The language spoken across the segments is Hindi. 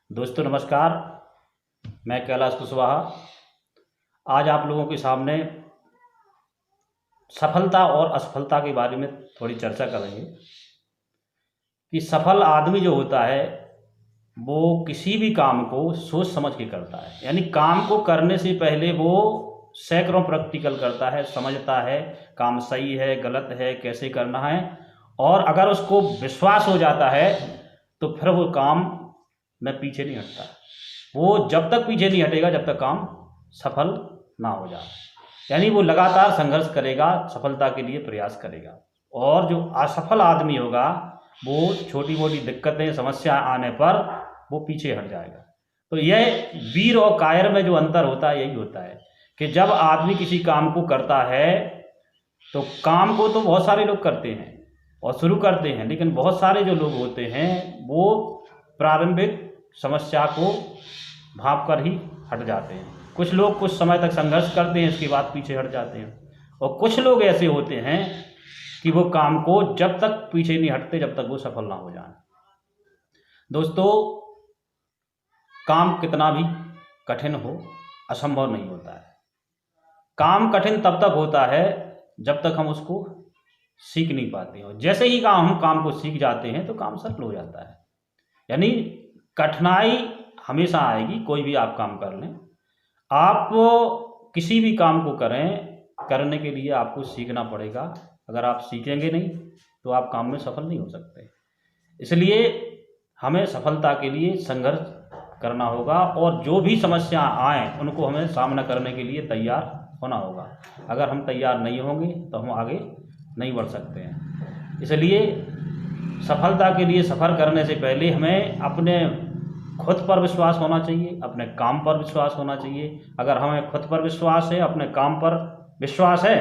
दोस्तों नमस्कार। मैं कैलाश कुशवाहा आज आप लोगों के सामने सफलता और असफलता के बारे में थोड़ी चर्चा करेंगे कि सफल आदमी जो होता है वो किसी भी काम को सोच समझ के करता है। यानी काम को करने से पहले वो सैकड़ों प्रैक्टिकल करता है, समझता है काम सही है गलत है कैसे करना है, और अगर उसको विश्वास हो जाता है तो फिर वो काम में पीछे नहीं हटता। वो जब तक पीछे नहीं हटेगा जब तक काम सफल ना हो जाए। यानी वो लगातार संघर्ष करेगा, सफलता के लिए प्रयास करेगा। और जो असफल आदमी होगा वो छोटी मोटी दिक्कतें समस्या आने पर वो पीछे हट जाएगा। तो यह वीर और कायर में जो अंतर होता है यही होता है कि जब आदमी किसी काम को करता है तो काम को तो बहुत सारे लोग करते हैं और शुरू करते हैं, लेकिन बहुत सारे जो लोग होते हैं वो प्रारंभिक समस्या को भाप कर ही हट जाते हैं। कुछ लोग कुछ समय तक संघर्ष करते हैं, इसके बाद पीछे हट जाते हैं। और कुछ लोग ऐसे होते हैं कि वो काम को जब तक पीछे नहीं हटते जब तक वो सफल ना हो जाए। दोस्तों, काम कितना भी कठिन हो असंभव नहीं होता है। काम कठिन तब तक होता है जब तक हम उसको सीख नहीं पाते हो। जैसे ही हम काम को सीख जाते हैं तो काम सरल हो जाता है। यानी कठिनाई हमेशा आएगी, कोई भी आप काम कर लें। आप किसी भी काम को करने के लिए आपको सीखना पड़ेगा। अगर आप सीखेंगे नहीं तो आप काम में सफल नहीं हो सकते। इसलिए हमें सफलता के लिए संघर्ष करना होगा और जो भी समस्या आए उनको हमें सामना करने के लिए तैयार होना होगा। अगर हम तैयार नहीं होंगे तो हम आगे नहीं बढ़ सकते हैं। इसलिए सफलता के लिए सफ़र करने से पहले हमें अपने खुद पर विश्वास होना चाहिए, अपने काम पर विश्वास होना चाहिए। अगर हमें खुद पर विश्वास है, अपने काम पर विश्वास है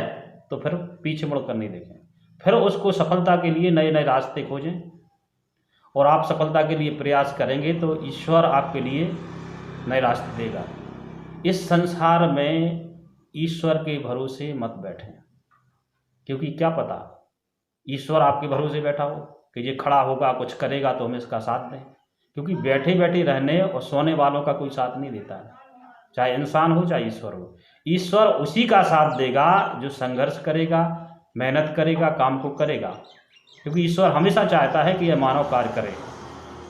तो फिर पीछे मुड़ कर नहीं देखें। फिर उसको सफलता के लिए नए नए रास्ते खोजें और आप सफलता के लिए प्रयास करेंगे तो ईश्वर आपके लिए नए रास्ते देगा। इस संसार में ईश्वर के भरोसे मत बैठें, क्योंकि क्या पता ईश्वर आपके भरोसे बैठा हो कि ये खड़ा होगा कुछ करेगा तो हम इसका साथ दें। क्योंकि बैठे बैठे रहने और सोने वालों का कोई साथ नहीं देता है, चाहे इंसान हो चाहे ईश्वर हो। ईश्वर उसी का साथ देगा जो संघर्ष करेगा, मेहनत करेगा, काम को करेगा। क्योंकि ईश्वर हमेशा चाहता है कि यह मानव कार्य करे,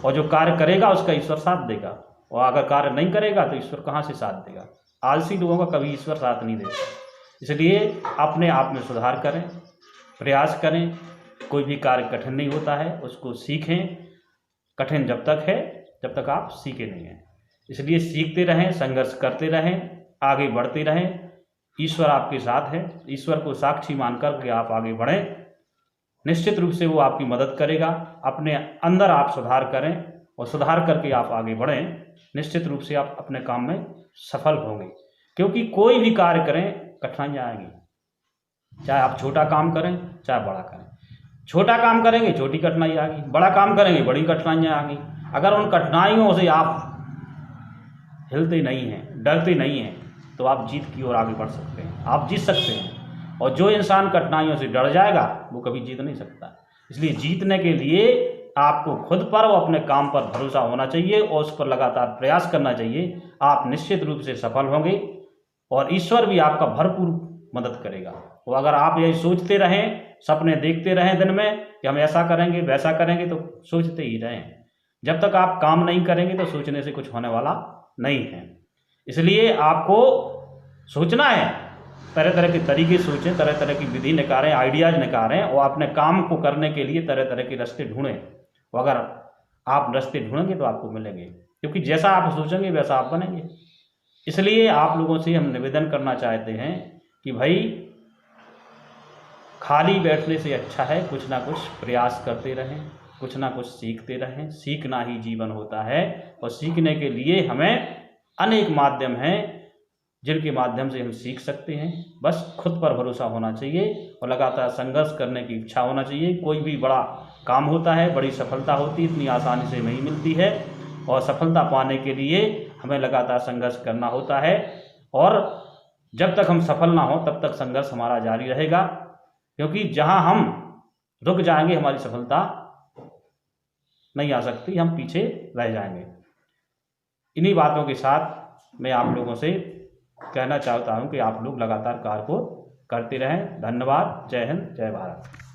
और जो कार्य करेगा उसका ईश्वर साथ देगा। और अगर कार्य नहीं करेगा तो ईश्वर कहाँ से साथ देगा। आलसी लोगों का कभी ईश्वर साथ नहीं देता। इसलिए अपने आप में सुधार करें, प्रयास करें। कोई भी कार्य कठिन नहीं होता है, उसको सीखें। कठिन जब तक है जब तक आप सीखे नहीं हैं। इसलिए सीखते रहें, संघर्ष करते रहें, आगे बढ़ते रहें। ईश्वर आपके साथ है। ईश्वर को साक्षी मानकर के आप आगे बढ़ें। निश्चित रूप से वो आपकी मदद करेगा। अपने अंदर आप सुधार करें और सुधार करके आप आगे बढ़ें। निश्चित रूप से आप अपने काम में सफल होंगे। क्योंकि कोई भी कार्य करें कठिनाइयाँ आएंगी, चाहे आप छोटा काम करें चाहे बड़ा करें। छोटा काम करेंगे छोटी कठिनाई आएगी, बड़ा काम करेंगे बड़ी कठिनाइयाँ आएंगी। अगर उन कठिनाइयों से आप हिलते नहीं हैं, डरते नहीं हैं, तो आप जीत की ओर आगे बढ़ सकते हैं, आप जीत सकते हैं। और जो इंसान कठिनाइयों से डर जाएगा वो कभी जीत नहीं सकता। इसलिए जीतने के लिए आपको खुद पर और अपने काम पर भरोसा होना चाहिए और उस पर लगातार प्रयास करना चाहिए। आप निश्चित रूप से सफल होंगे और ईश्वर भी आपका भरपूर मदद करेगा। तो अगर आप यही सोचते रहें, सपने देखते रहें दिन में कि हम ऐसा करेंगे वैसा करेंगे, तो सोचते ही रहें। जब तक आप काम नहीं करेंगे तो सोचने से कुछ होने वाला नहीं है। इसलिए आपको सोचना है, तरह तरह के तरीके सोचें, तरह तरह की विधि निकालें, आइडियाज़ निकालें और अपने काम को करने के लिए तरह तरह के रास्ते ढूंढें। और अगर आप रास्ते ढूंढेंगे तो आपको मिलेंगे, क्योंकि जैसा आप सोचेंगे वैसा आप बनेंगे। इसलिए आप लोगों से हम निवेदन करना चाहते हैं कि भाई खाली बैठने से अच्छा है कुछ ना कुछ प्रयास करते रहें, कुछ ना कुछ सीखते रहें। सीखना ही जीवन होता है और सीखने के लिए हमें अनेक माध्यम हैं जिनके माध्यम से हम सीख सकते हैं। बस खुद पर भरोसा होना चाहिए और लगातार संघर्ष करने की इच्छा होना चाहिए। कोई भी बड़ा काम होता है, बड़ी सफलता होती है, इतनी आसानी से नहीं मिलती है। और सफलता पाने के लिए हमें लगातार संघर्ष करना होता है। और जब तक हम सफल ना हो तब तक संघर्ष हमारा जारी रहेगा, क्योंकि जहां हम रुक जाएंगे हमारी सफलता नहीं आ सकती, हम पीछे रह जाएंगे। इन्हीं बातों के साथ मैं आप लोगों से कहना चाहता हूं कि आप लोग लगातार कार्य को करते रहें। धन्यवाद। जय हिंद, जय भारत।